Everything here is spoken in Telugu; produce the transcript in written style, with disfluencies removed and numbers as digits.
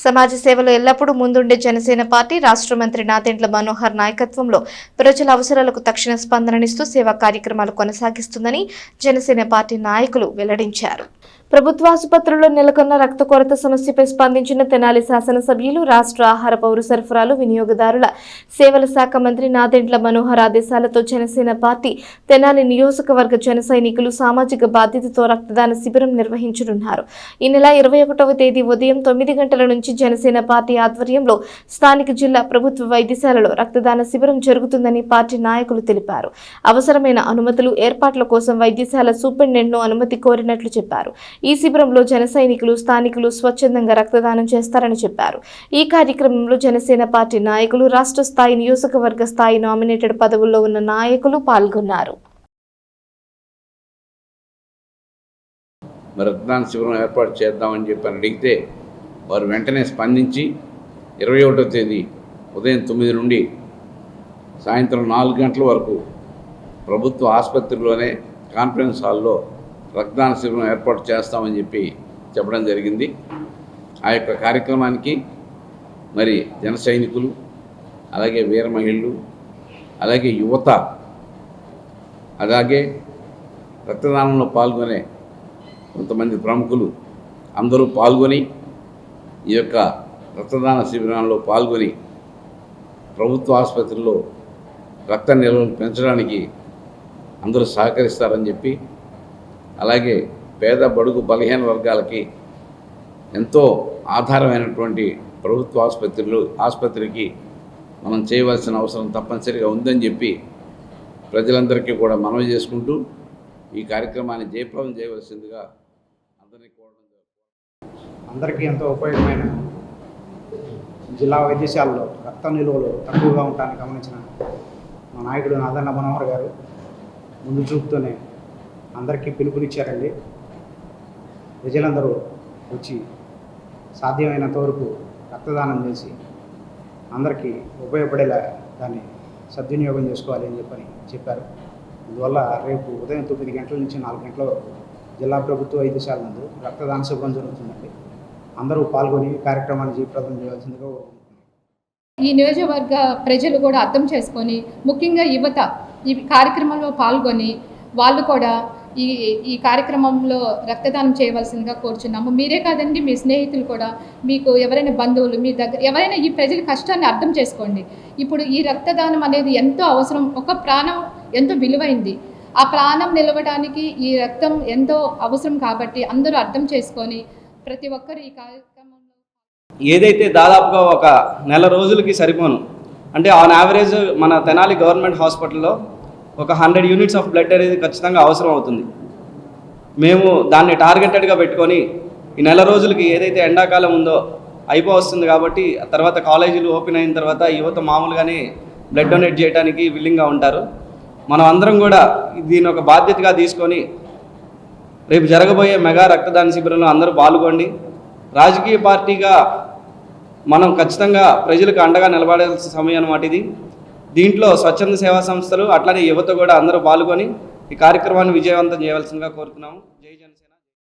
సమాజ సేవలో ఎల్లప్పుడూ ముందుండే జనసేన పార్టీ రాష్ట్ర మంత్రి నాదెండ్ల మనోహర్ నాయకత్వంలో ప్రజల అవసరాలకు తక్షణ స్పందననిస్తూ సేవా కార్యక్రమాలు కొనసాగిస్తుందని జనసేన పార్టీ నాయకులు వెల్లడించారు. ప్రభుత్వ ఆసుపత్రుల్లో నెలకొన్న రక్త కొరత సమస్యపై స్పందించిన తెనాలి శాసనసభ్యులు, రాష్ట్ర ఆహార పౌర సరఫరాలు వినియోగదారుల సేవల శాఖ మంత్రి నాదెండ్ల మనోహర్ ఆదేశాలతో జనసేన పార్టీ తెనాలి నియోజకవర్గ జన సైనికులు సామాజిక బాధ్యతతో రక్తదాన శిబిరం నిర్వహించనున్నారు. ఈ నెల 21వ తేదీ ఉదయం 9 గంటల నుంచి జనసేన పార్టీ ఆధ్వర్యంలో స్థానిక జిల్లా ప్రభుత్వ వైద్యశాలలో రక్తదాన శిబిరం జరుగుతుందని పార్టీ నాయకులు తెలిపారు. అవసరమైన అనుమతులు, ఏర్పాట్ల కోసం వైద్యశాల సూపరింటెండెంట్ను అనుమతి కోరినట్లు చెప్పారు. ఈ శిబిరంలో జన సైనికులు, స్థానికులు స్వచ్ఛందంగా రక్తదానం చేస్తారని చెప్పారు. ఈ కార్యక్రమంలో జనసేన పార్టీ నాయకులు, రాష్ట్ర స్థాయి, నియోజకవర్గ స్థాయి నామినేటెడ్ పదవుల్లో ఉన్న నాయకులు పాల్గొన్నారు. రక్తదాన శిబిరం ఏర్పాటు చేద్దామని చెప్పి అడిగితే వారు వెంటనే స్పందించి 21వ తేదీ ఉదయం 9 నుండి సాయంత్రం 4 గంటల వరకు ప్రభుత్వ ఆసుపత్రిలోనే కాన్ఫరెన్స్ హాల్లో రక్తదాన శిబిరం ఏర్పాటు చేస్తామని చెప్పి చెప్పడం జరిగింది. ఆ యొక్క కార్యక్రమానికి మరి జన సైనికులు, అలాగే వీర మహిళలు, అలాగే యువత, అలాగే రక్తదానంలో పాల్గొనే కొంతమంది ప్రముఖులు అందరూ పాల్గొని ఈ యొక్క రక్తదాన శిబిరాల్లో పాల్గొని ప్రభుత్వ ఆసుపత్రుల్లో రక్త నిల్వలు పెంచడానికి అందరూ సహకరిస్తారని చెప్పి, అలాగే పేద, బడుగు, బలహీన వర్గాలకి ఎంతో ఆధారమైనటువంటి ప్రభుత్వ ఆసుపత్రికి మనం చేయవలసిన అవసరం తప్పనిసరిగా ఉందని చెప్పి ప్రజలందరికీ కూడా మనవి చేసుకుంటూ ఈ కార్యక్రమాన్ని జయప్రదం చేయవలసిందిగా అందరినీ కోరడం జరుగుతుంది. అందరికీ ఎంతో ఉపయోగమైన జిల్లా వైద్యశాలలో రక్త నిల్వలు తక్కువగా ఉండటాన్ని గమనించిన మా నాయకుడు నాదెండ్ల మనోహర్ గారు ముందు చూపుతూనే అందరికీ పిలుపునిచ్చారండి. ప్రజలందరూ వచ్చి సాధ్యమైనంత వరకు రక్తదానం చేసి అందరికీ ఉపయోగపడేలా దాన్ని సద్వినియోగం చేసుకోవాలి అని చెప్పారు. అందువల్ల రేపు ఉదయం 9 గంటల నుంచి 4 గంటల వరకు జిల్లా ప్రభుత్వ వైద్యశాల నందు రక్తదాన శిబిరం జరుగుతుందండి. అందరూ పాల్గొని కార్యక్రమాన్ని జయప్రదం చేయాల్సిందిగా ఈ నియోజకవర్గ ప్రజలు కూడా అర్థం చేసుకొని, ముఖ్యంగా యువత ఈ కార్యక్రమంలో పాల్గొని వాళ్ళు కూడా ఈ కార్యక్రమంలో రక్తదానం చేయవలసిందిగా కోరుచున్నాము. మీరే కాదండి, మీ స్నేహితులు కూడా, మీకు ఎవరైనా బంధువులు, మీ దగ్గర ఎవరైనా ఈ ప్రజల కష్టాన్ని అర్థం చేసుకోండి. ఇప్పుడు ఈ రక్తదానం అనేది ఎంతో అవసరం. ఒక ప్రాణం ఎంతో విలువైంది. ఆ ప్రాణం నిలవడానికి ఈ రక్తం ఎంతో అవసరం కాబట్టి అందరూ అర్థం చేసుకొని ప్రతి ఒక్కరు ఈ కార్యక్రమంలో ఏదైతే దాదాపుగా ఒక నెల రోజులకి సరిపోను, అంటే ఆన్ యావరేజ్ మన తెనాలి గవర్నమెంట్ హాస్పిటల్లో ఒక 100 యూనిట్స్ ఆఫ్ బ్లడ్ అనేది ఖచ్చితంగా అవసరం అవుతుంది. మేము దాన్ని టార్గెటెడ్గా పెట్టుకొని ఈ నెల రోజులకి ఏదైతే ఎండాకాలం ఉందో అయిపోవస్తుంది కాబట్టి తర్వాత కాలేజీలు ఓపెన్ అయిన తర్వాత యువత మామూలుగానే బ్లడ్ డొనేట్ చేయడానికి విల్లింగ్గా ఉంటారు. మనం అందరం కూడా దీని ఒక బాధ్యతగా తీసుకొని రేపు జరగబోయే మెగా రక్తదాన శిబిరంలో అందరూ పాల్గొండి. రాజకీయ పార్టీగా మనం ఖచ్చితంగా ప్రజలకు అండగా నిలబడాల్సిన సమయం అన్నమాట ఇది. దీంట్లో స్వచ్ఛంద సేవా సంస్థలు అట్లానే యువత కూడా అందరూ పాల్గొని ఈ కార్యక్రమాన్ని విజయవంతం చేయవలసిందిగా కోరుతున్నాము.